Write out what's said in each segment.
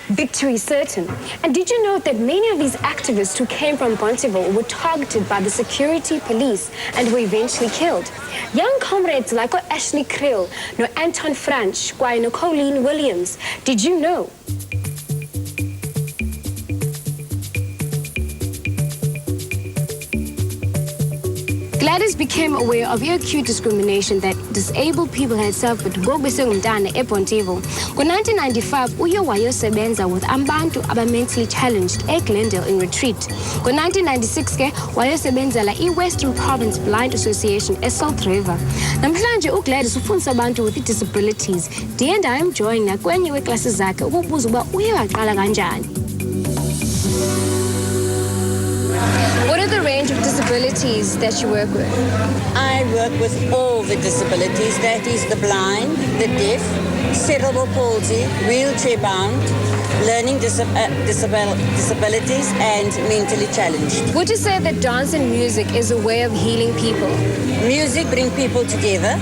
Victory certain. And did you know that many of these activists who came from Bonteheuwel were targeted by the security police and were eventually killed? Young comrades like Ashley Kriel, no Anton Franch, no Colleen Williams. Did you know? Gladys became aware of acute discrimination that disabled people had suffered ngokusengumntana eBonteheuwel. Ngo-1995, uye wayosebenza with abantu mentally challenged eGlendale in retreat. Ngo-1996 ke wayosebenzela iWestern Province Blind Association eSouth River. Namhlanje uGladys ufundisa abantu with disabilities. Ndiye ndayemjoyina kwenye weeklasi zakhe ukubuza uba uye waqala kanjani. What are the range of disabilities that you work with? I work with all the disabilities. That is the blind, the deaf, cerebral palsy, wheelchair-bound, learning disabilities, and mentally challenged. Would you say that dance and music is a way of healing people? Music brings people together.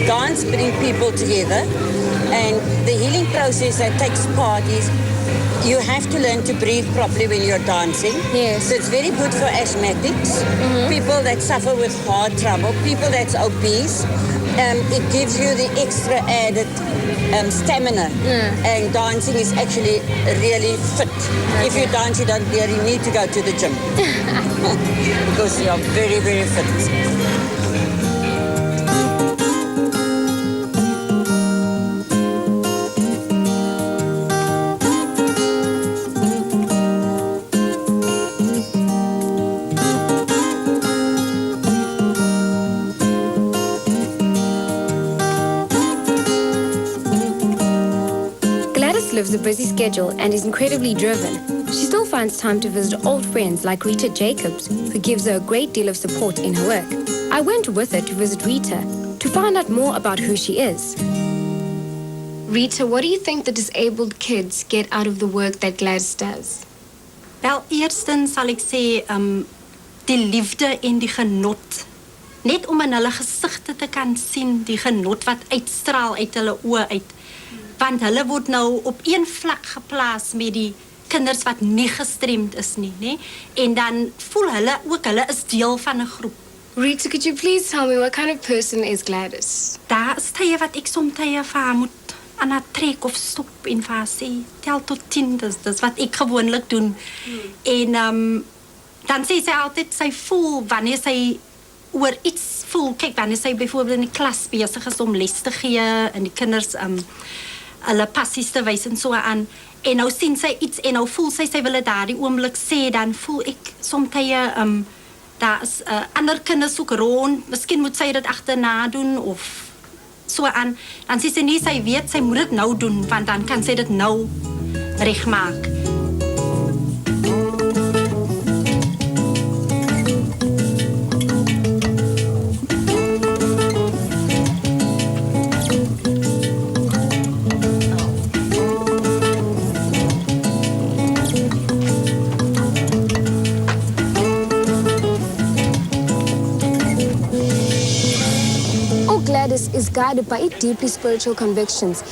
Dance brings people together. And the healing process that takes part is you have to learn to breathe properly when you're dancing. Yes. So it's very good for asthmatics, people that suffer with heart trouble, people that's obese. It gives you the extra added stamina. And dancing is actually really fit. Okay. If you dance, you don't really need to go to the gym. Because you're very, very fit. Lives a busy schedule and is incredibly driven. She still finds time to visit old friends like Rita Jacobs, who gives her a great deal of support in her work. I went with her to visit Rita to find out more about who she is. Rita, what do you think the disabled kids get out of the work that Gladys does? Wel, eerstens sal ek sê die liefde en die genot. Net om in hulle gesigte te kan sien die genot wat uitstraal uit hulle oë uit. Want hulle word nou op een vlak geplaas met die kinders wat nie gestremd is nie, né? En dan voel hulle ook hulle is deel van 'n groep. Rita, could you please tell me what kind of person is Gladys? Daar is tye wat ek soms tye vir haar moet aan haar trek of stop en vir haar sê, tel tot 10, dis wat ek gewoonlik doen. En dan sê sy altyd sy voel wanneer sy oor iets voel, kyk wanneer sy byvoorbeeld in die klas besig is om les te gee en die kinders hulle passies te wys en so aan. En nou sien sy iets en nou voel sy wil dit daardie oomblik sê, dan voel ek soms daar is ander kinders ook rond, miskien moet sy dit agterna doen of so aan. Dan sê sy nie, sy weet sy moet dit nou doen, want dan kan sy dit nou regmaak. Gladys is guided by deeply spiritual convictions.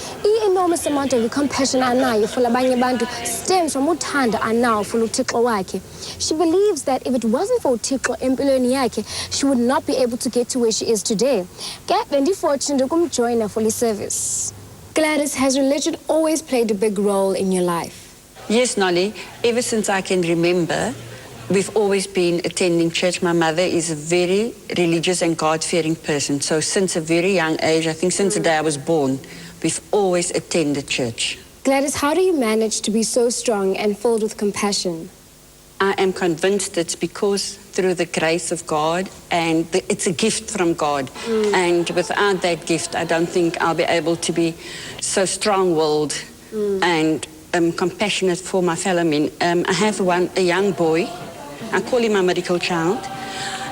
Enormous amount of compassion anayo for labanye bantu stems from uthando anawo for uThixo wakhe. She believes that if it wasn't for uThixo empilweni yakhe, she would not be able to get to where she is today. Ke bendifortunate ukumjoyina for the service. Gladys, has religion always played a big role in your life? Yes, Nolly. Ever since I can remember, we've always been attending church. My mother is a very religious and God-fearing person. So since a very young age, I think since the day I was born, we've always attended church. Gladys, how do you manage to be so strong and filled with compassion? I am convinced it's because through the grace of God, and it's a gift from God. And without that gift, I don't think I'll be able to be so strong-willed and compassionate for my fellow men. I have a young boy. I call him my miracle child.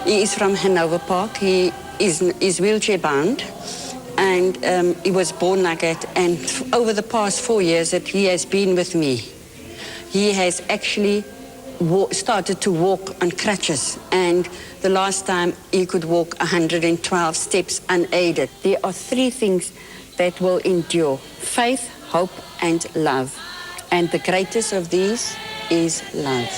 He is from Hanover Park. He is wheelchair-bound, and he was born like that. And over the past 4 years that he has been with me, he has actually started to walk on crutches. And the last time he could walk 112 steps unaided. There are 3 things that will endure: faith, hope, and love. And the greatest of these is love.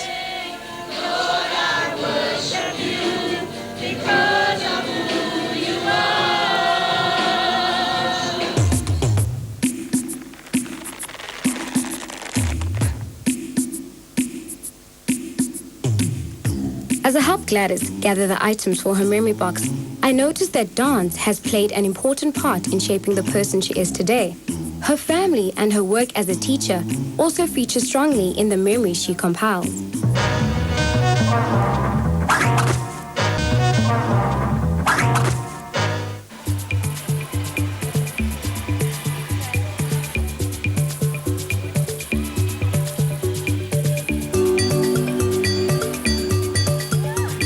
As I helped Gladys gather the items for her memory box, I noticed that dance has played an important part in shaping the person she is today. Her family and her work as a teacher also feature strongly in the memories she compiles.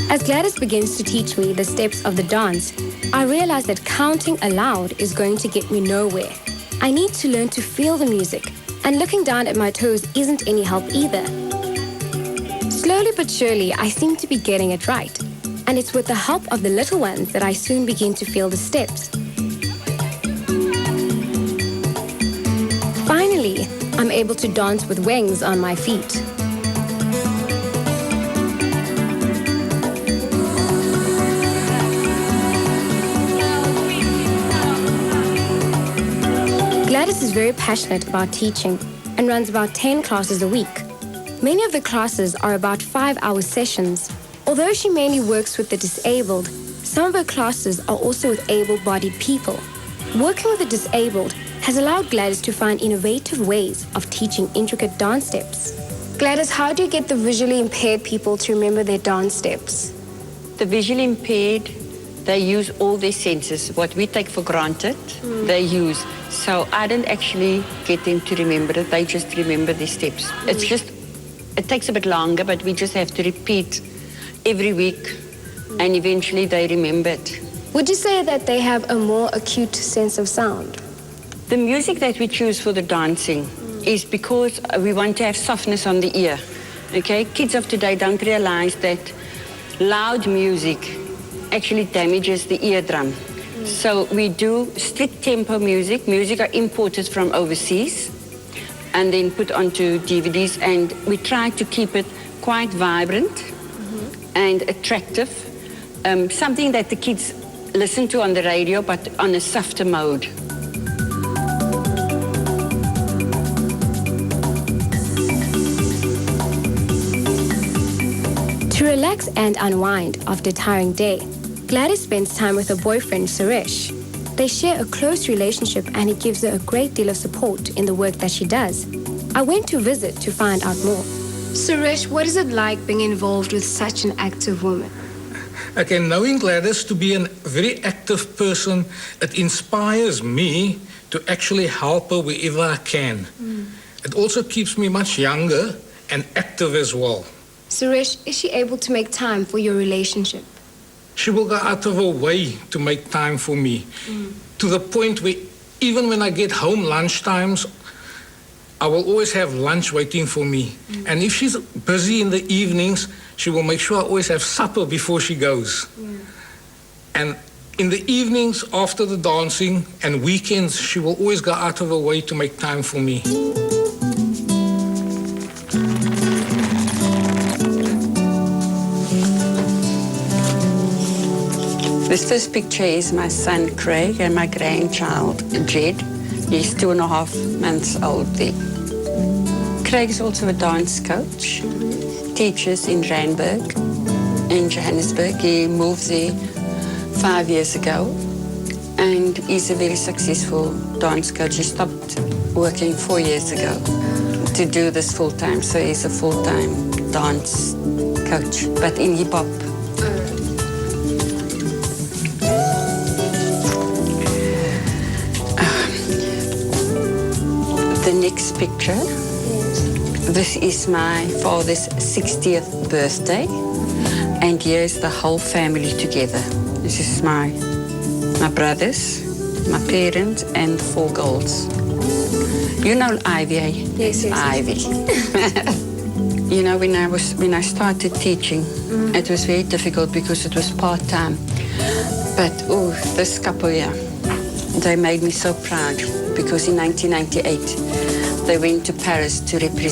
As Gladys begins to teach me the steps of the dance, I realize that counting aloud is going to get me nowhere. I need to learn to feel the music, and looking down at my toes isn't any help either. Slowly but surely, I seem to be getting it right, and it's with the help of the little ones that I soon begin to feel the steps. Finally, I'm able to dance with wings on my feet. Gladys is very passionate about teaching and runs about 10 classes a week. Many of the classes are about 5-hour sessions. Although she mainly works with the disabled, some of her classes are also with able-bodied people. Working with the disabled has allowed Gladys to find innovative ways of teaching intricate dance steps. Gladys, how do you get the visually impaired people to remember their dance steps? The visually impaired, they use all their senses. What we take for granted, they use. So I don't actually get them to remember it. They just remember the steps. It takes a bit longer, but we just have to repeat every week, and eventually they remember it. Would you say that they have a more acute sense of sound? The music that we choose for the dancing is because we want to have softness on the ear. Okay? Kids of today don't realize that loud music actually damages the eardrum. So we do strict tempo music. Music are imported from overseas and then put onto DVDs, and we try to keep it quite vibrant and attractive. Something that the kids listen to on the radio, but on a softer mode. To relax and unwind after a tiring day, Gladys spends time with her boyfriend, Suresh. They share a close relationship, and he gives her a great deal of support in the work that she does. I went to visit to find out more. Suresh, what is it like being involved with such an active woman? Okay, knowing Gladys to be a very active person, it inspires me to actually help her wherever I can. It also keeps me much younger and active as well. Suresh, is she able to make time for your relationship? She will go out of her way to make time for me, to the point where even when I get home lunchtimes, I will always have lunch waiting for me. And if she's busy in the evenings, she will make sure I always have supper before she goes. And in the evenings after the dancing and weekends, she will always go out of her way to make time for me. This first picture is my son, Craig, and my grandchild, Jed. He's 2.5 months old there. Craig is also a dance coach, teaches in Randburg, in Johannesburg. He moved there 5 years ago, and he's a very successful dance coach. He stopped working 4 years ago to do this full-time, so he's a full-time dance coach, but in hip-hop. The next picture, this is my father's 60th birthday, and here's the whole family together. This is my brothers, my parents, and 4 girls. You know Ivy, eh? Yes. Ivy. You know, when I started teaching, it was very difficult because it was part-time. But this couple here, they made me so proud, because in 1998, they went to Paris to represent.